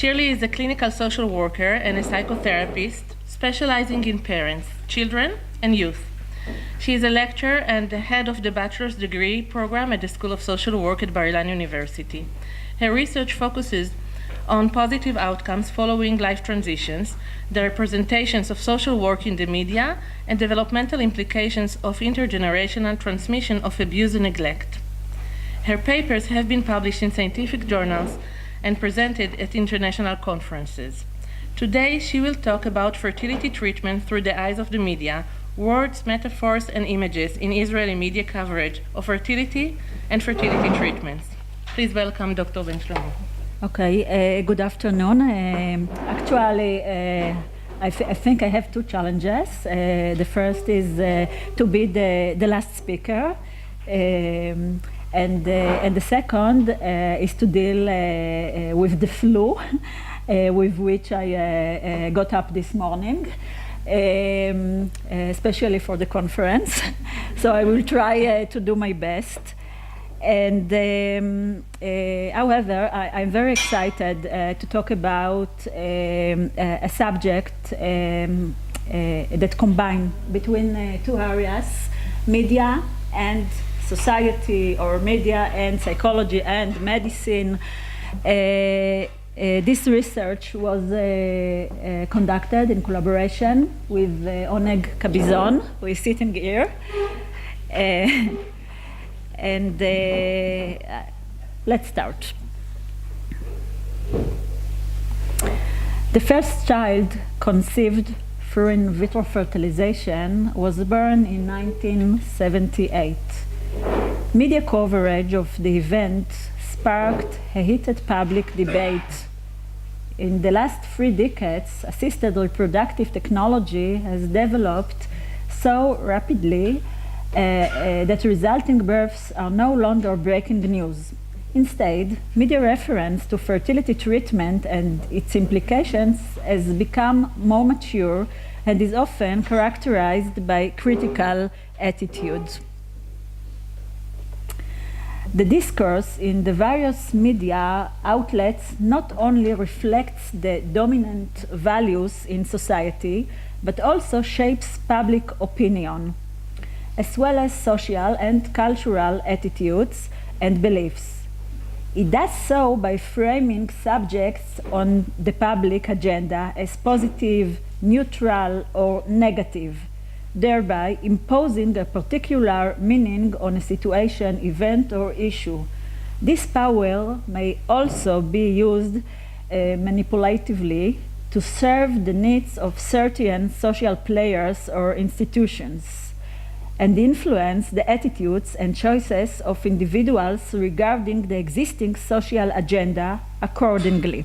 Shirley is a clinical social worker and a psychotherapist specializing in parents, children, and youth. She is a lecturer and the head of the bachelor's degree program at the School of Social Work at Bar-Ilan University. Her research focuses on positive outcomes following life transitions, the representations of social work in the media, and developmental implications of intergenerational transmission of abuse and neglect. Her papers have been published in scientific journals and presented at international conferences. Today, she will talk about fertility treatment through the eyes of the media, words, metaphors, and images in Israeli media coverage of fertility and fertility treatments. Please welcome Dr. Ben Shlomo. Okay, good afternoon. Actually, I think I have two challenges. The first is to be the last speaker, and the second is to deal with the flu, with which I got up this morning, especially for the conference. So I will try to do my best. And however, I'm very excited to talk about a subject that combines between two areas, media and society, or media and psychology and medicine. This research was conducted in collaboration with Oneg Cabizon, who is sitting here. And let's start. The first child conceived through in vitro fertilization was born in 1978. Media coverage of the event sparked a heated public debate. In the last 3 decades, assisted reproductive technology has developed so rapidly that resulting births are no longer breaking news. Instead, media reference to fertility treatment and its implications has become more mature and is often characterized by critical attitudes. The discourse in the various media outlets not only reflects the dominant values in society, but also shapes public opinion, as well as social and cultural attitudes and beliefs. It does so by framing subjects on the public agenda as positive, neutral, or negative, thereby imposing a particular meaning on a situation, event, or issue. This power may also be used manipulatively to serve the needs of certain social players or institutions, and influence the attitudes and choices of individuals regarding the existing social agenda accordingly.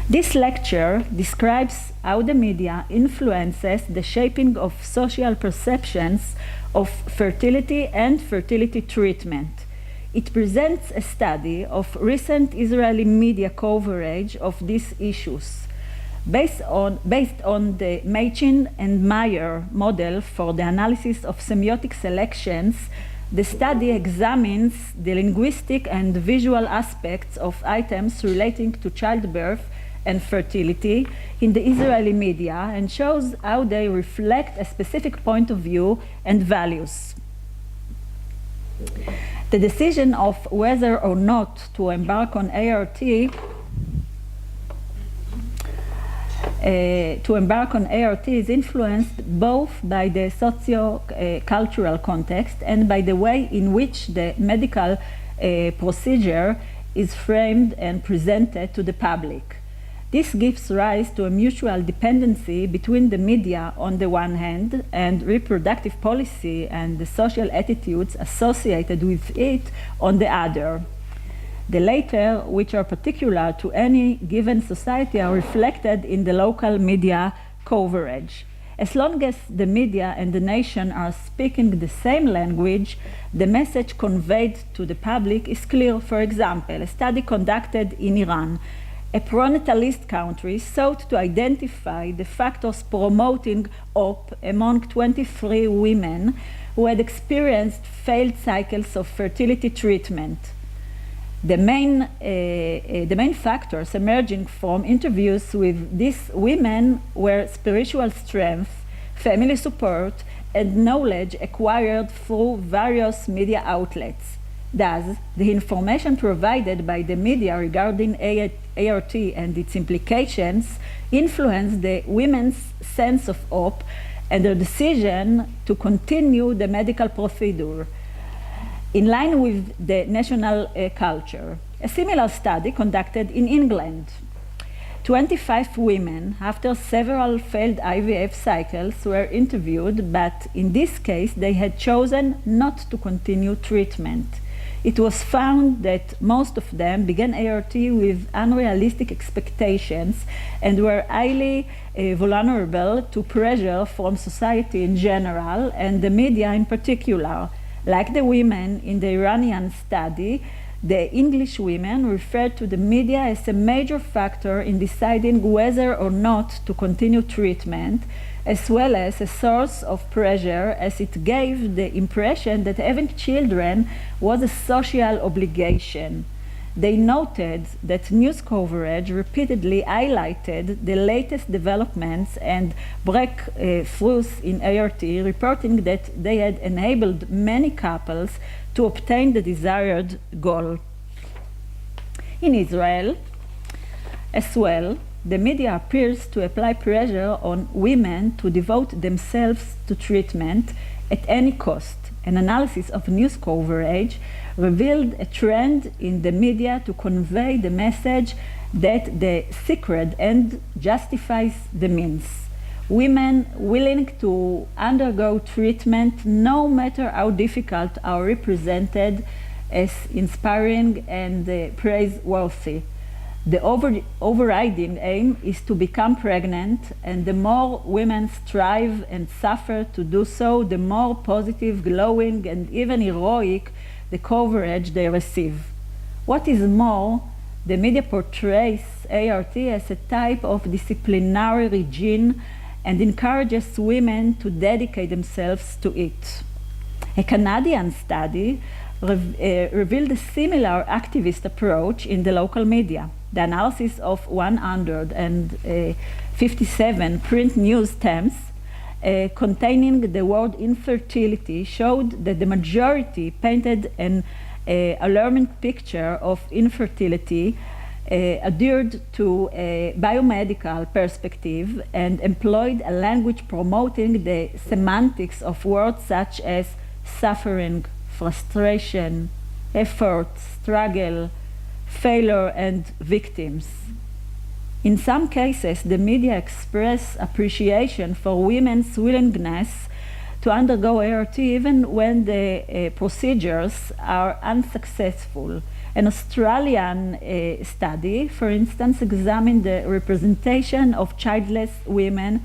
This lecture describes how the media influences the shaping of social perceptions of fertility and fertility treatment. It presents a study of recent Israeli media coverage of these issues, based on the Machin and Meyer model for the analysis of semiotic selections. The study examines the linguistic and visual aspects of items relating to childbirth and fertility in the Israeli media and shows how they reflect a specific point of view and values. The decision of whether or not to embark on ART is influenced both by the socio-cultural context and by the way in which the medical procedure is framed and presented to the public. This gives rise to a mutual dependency between the media on the one hand and reproductive policy and the social attitudes associated with it on the other. The latter, which are particular to any given society, are reflected in the local media coverage. As long as the media and the nation are speaking the same language, the message conveyed to the public is clear. For example, a study conducted in Iran, a pronatalist country, sought to identify the factors promoting hope among 23 women who had experienced failed cycles of fertility treatment. The main factors emerging from interviews with these women were spiritual strength, family support, and knowledge acquired through various media outlets. Thus, the information provided by the media regarding ART and its implications influenced the women's sense of hope and their decision to continue the medical procedure in line with the national culture. A similar study conducted in England. 25 women, after several failed IVF cycles, were interviewed, but in this case they had chosen not to continue treatment. It was found that most of them began ART with unrealistic expectations and were highly vulnerable to pressure from society in general and the media in particular. Like the women in the Iranian study, the English women referred to the media as a major factor in deciding whether or not to continue treatment, as well as a source of pressure, as it gave the impression that having children was a social obligation. They noted that news coverage repeatedly highlighted the latest developments and breakthroughs in ART, reporting that they had enabled many couples to obtain the desired goal. In Israel, as well, the media appears to apply pressure on women to devote themselves to treatment at any cost. An analysis of news coverage revealed a trend in the media to convey the message that the secret end justifies the means. Women willing to undergo treatment, no matter how difficult, are represented as inspiring and praiseworthy. The overriding aim is to become pregnant, and the more women strive and suffer to do so, the more positive, glowing, and even heroic the coverage they receive. What is more, the media portrays ART as a type of disciplinary regime and encourages women to dedicate themselves to it. A Canadian study revealed a similar activist approach in the local media. The analysis of 157 print news stems containing the word infertility showed that the majority painted an alarming picture of infertility, adhered to a biomedical perspective, and employed a language promoting the semantics of words such as suffering, frustration, effort, struggle, failure, and victims. In some cases, the media express appreciation for women's willingness to undergo ART even when the procedures are unsuccessful. An Australian study, for instance, examined the representation of childless women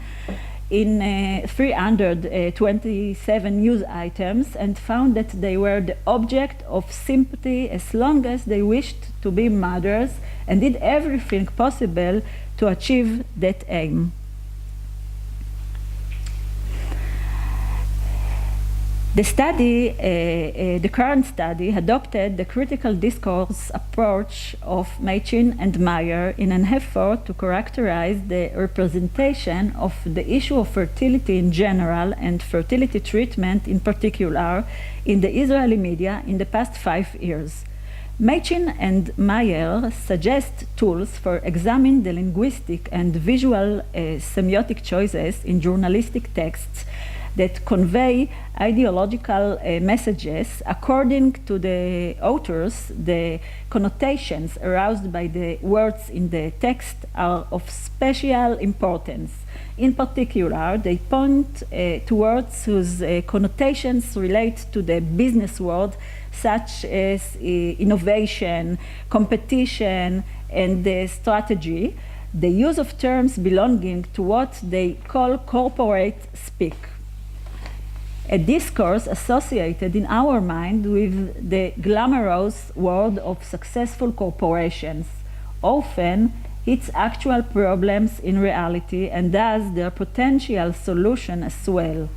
in 327 news items and found that they were the object of sympathy as long as they wished to be mothers and did everything possible to achieve that aim. The current study adopted the critical discourse approach of Machin and Meyer in an effort to characterize the representation of the issue of fertility in general and fertility treatment in particular in the Israeli media in the past 5 years. Machin and Meyer suggest tools for examining the linguistic and visual semiotic choices in journalistic texts that convey ideological messages. According to the authors, the connotations aroused by the words in the text are of special importance. In particular, they point to words whose connotations relate to the business world, such as innovation, competition, and strategy, the use of terms belonging to what they call corporate speak. A discourse associated in our mind with the glamorous world of successful corporations, often its actual problems in reality and thus their potential solution as well.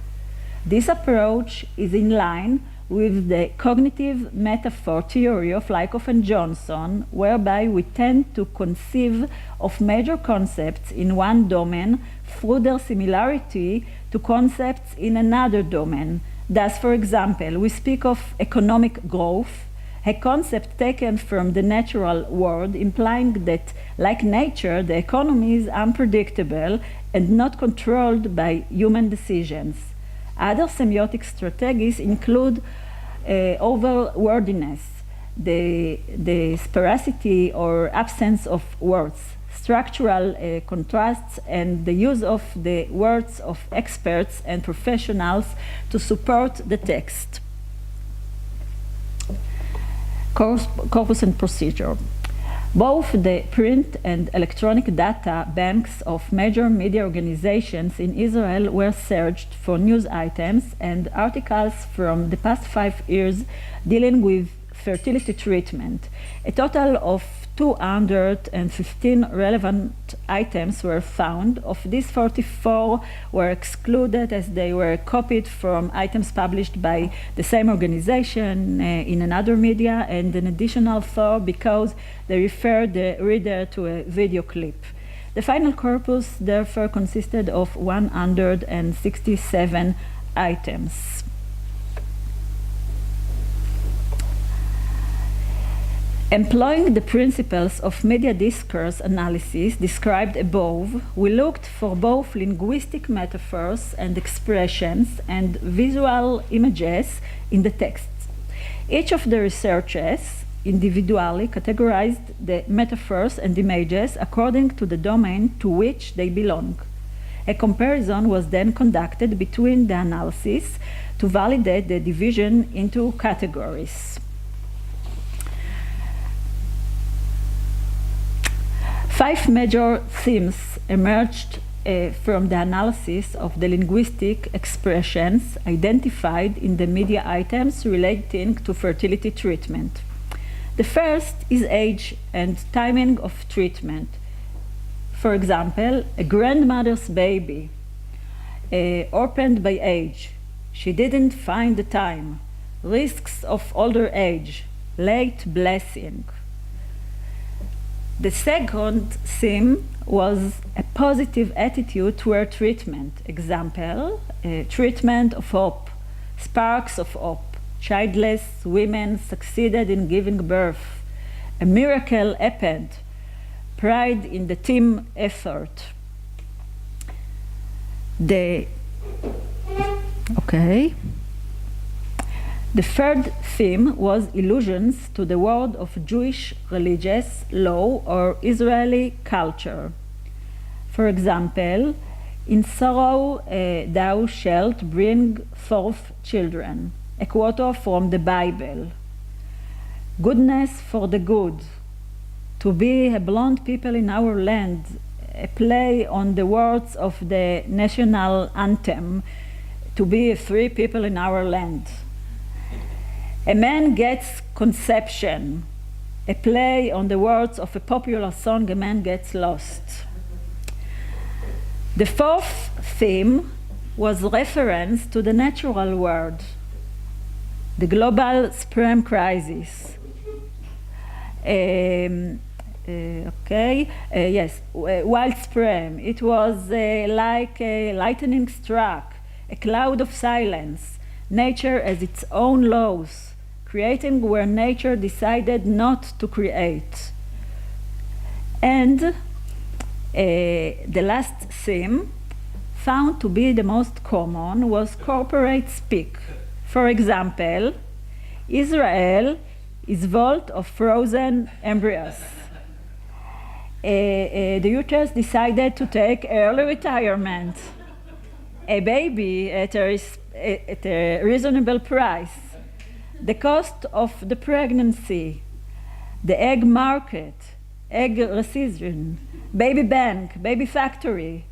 This approach is in line with the cognitive metaphor theory of Lykoff and Johnson, whereby we tend to conceive of major concepts in one domain through their similarity to concepts in another domain. Thus, for example, we speak of economic growth, a concept taken from the natural world, implying that, like nature, the economy is unpredictable and not controlled by human decisions. Other semiotic strategies include overwordiness, the sparity or absence of words, structural contrasts, and the use of the words of experts and professionals to support the text. Corpus and procedure. Both the print and electronic data banks of major media organizations in Israel were searched for news items and articles from the past 5 years dealing with fertility treatment. A total of 215 relevant items were found. Of these, 44 were excluded as they were copied from items published by the same organization in another media, and an additional 4 because they referred the reader to a video clip. The final corpus therefore consisted of 167 items. Employing the principles of media discourse analysis described above, we looked for both linguistic metaphors and expressions and visual images in the text. Each of the researchers individually categorized the metaphors and images according to the domain to which they belong. A comparison was then conducted between the analyses to validate the division into categories. 5 major themes emerged from the analysis of the linguistic expressions identified in the media items relating to fertility treatment. The first is age and timing of treatment. For example, a grandmother's baby, orphaned by age, she didn't find the time, risks of older age, late blessing. The second theme was a positive attitude toward treatment. Example, treatment of hope, sparks of hope, childless women succeeded in giving birth, a miracle happened, pride in the team effort. The third theme was allusions to the world of Jewish religious law or Israeli culture. For example, in sorrow thou shalt bring forth children, a quote from the Bible. Goodness for the good, to be a blond people in our land, a play on the words of the national anthem, to be free people in our land. A man gets conception, a play on the words of a popular song, A Man Gets Lost. The fourth theme was reference to the natural world, the global sperm crisis. Wild sperm. It was like a lightning struck, a cloud of silence, nature as its own laws, creating where nature decided not to create. And the last theme, found to be the most common, was corporate speak. For example, Israel is vault of frozen embryos. The uterus decided to take early retirement. A baby at a reasonable price. The cost of the pregnancy, the egg market, egg rescission, baby bank, baby factory.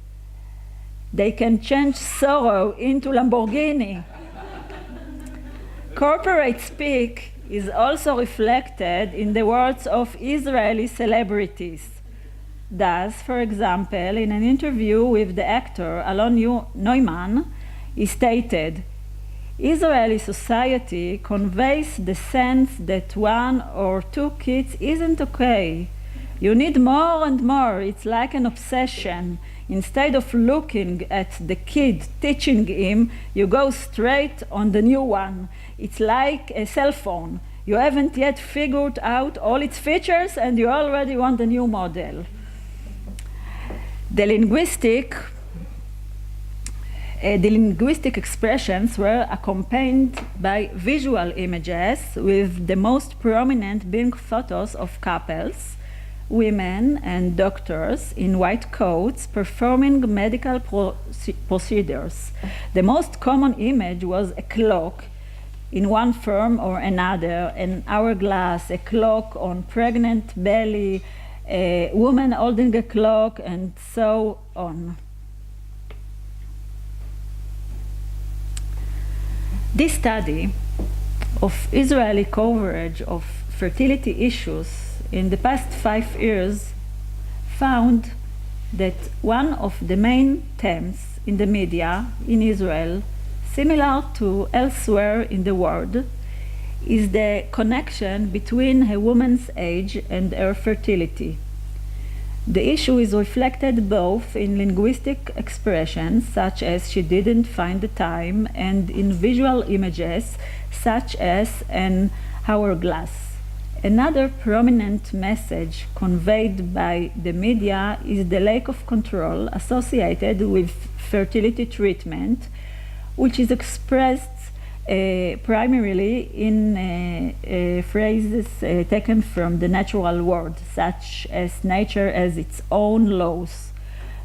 They can change sorrow into Lamborghini. Corporate speak is also reflected in the words of Israeli celebrities. Thus, for example, in an interview with the actor Alon Neumann, he stated, Israeli society conveys the sense that 1 or 2 kids isn't okay. You need more and more. It's like an obsession. Instead of looking at the kid, teaching him, you go straight on the new one. It's like a cell phone. You haven't yet figured out all its features and you already want a new model. The linguistic expressions were accompanied by visual images, with the most prominent being photos of couples, women and doctors in white coats performing medical procedures. The most common image was a clock in one form or another, an hourglass, a clock on pregnant belly, a woman holding a clock, and so on. This study of Israeli coverage of fertility issues in the past 5 years found that one of the main themes in the media in Israel, similar to elsewhere in the world, is the connection between a woman's age and her fertility. The issue is reflected both in linguistic expressions, such as "she didn't find the time," and in visual images, such as an hourglass. Another prominent message conveyed by the media is the lack of control associated with fertility treatment, which is expressed primarily in phrases taken from the natural world, such as nature has its own laws.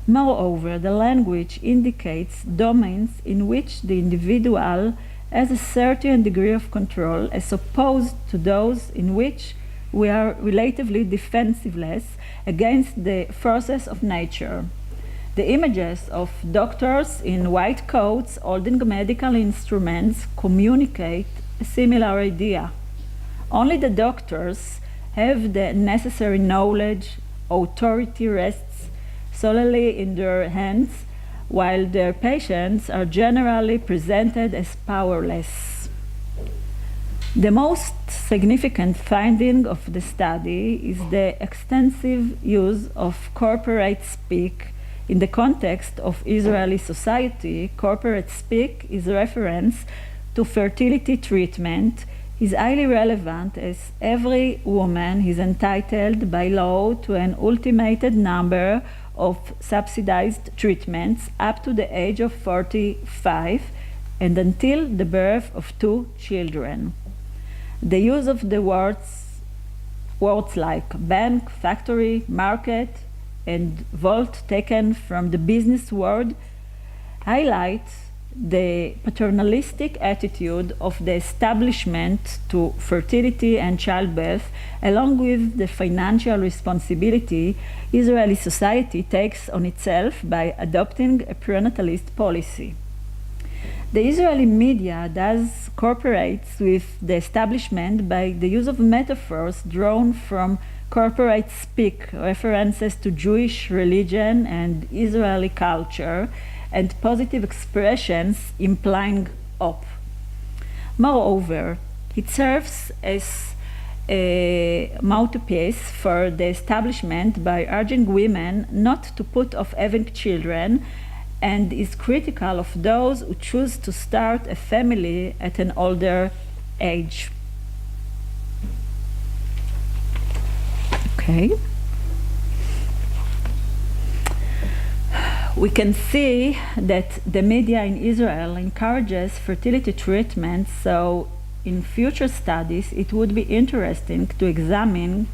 Moreover, the language indicates domains in which the individual has a certain degree of control, as opposed to those in which we are relatively defensiveless against the forces of nature. The images of doctors in white coats holding medical instruments communicate a similar idea. Only the doctors have the necessary knowledge. Authority rests solely in their hands, while their patients are generally presented as powerless. The most significant finding of the study is the extensive use of corporate speak. In the context of Israeli society, corporate speak is reference to fertility treatment is highly relevant, as every woman is entitled by law to an ultimated number of subsidized treatments up to the age of 45 and until the birth of 2 children. The use of the words like bank, factory, market, and vault taken from the business world highlight the paternalistic attitude of the establishment to fertility and childbirth, along with the financial responsibility Israeli society takes on itself by adopting a prenatalist policy. The Israeli media thus cooperates with the establishment by the use of metaphors drawn from corporate speak, references to Jewish religion and Israeli culture, and positive expressions implying hope. Moreover, it serves as a mouthpiece for the establishment by urging women not to put off having children, and is critical of those who choose to start a family at an older age. Okay. We can see that the media in Israel encourages fertility treatment, so in future studies it would be interesting to examine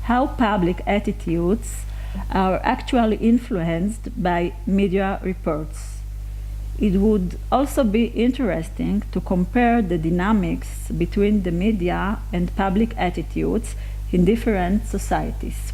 how public attitudes are actually influenced by media reports. It would also be interesting to compare the dynamics between the media and public attitudes in different societies.